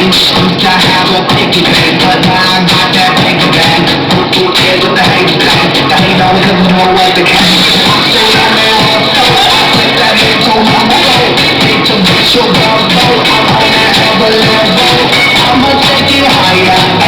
Used to have a piggy bank, but now I got that piggy bank. Who cares what the hate bang? The hate always looking for what they can. I say that man was cold. I take that man to my soul. Need to make sure I'm bold. I'm on that ever level. I'ma take it higher.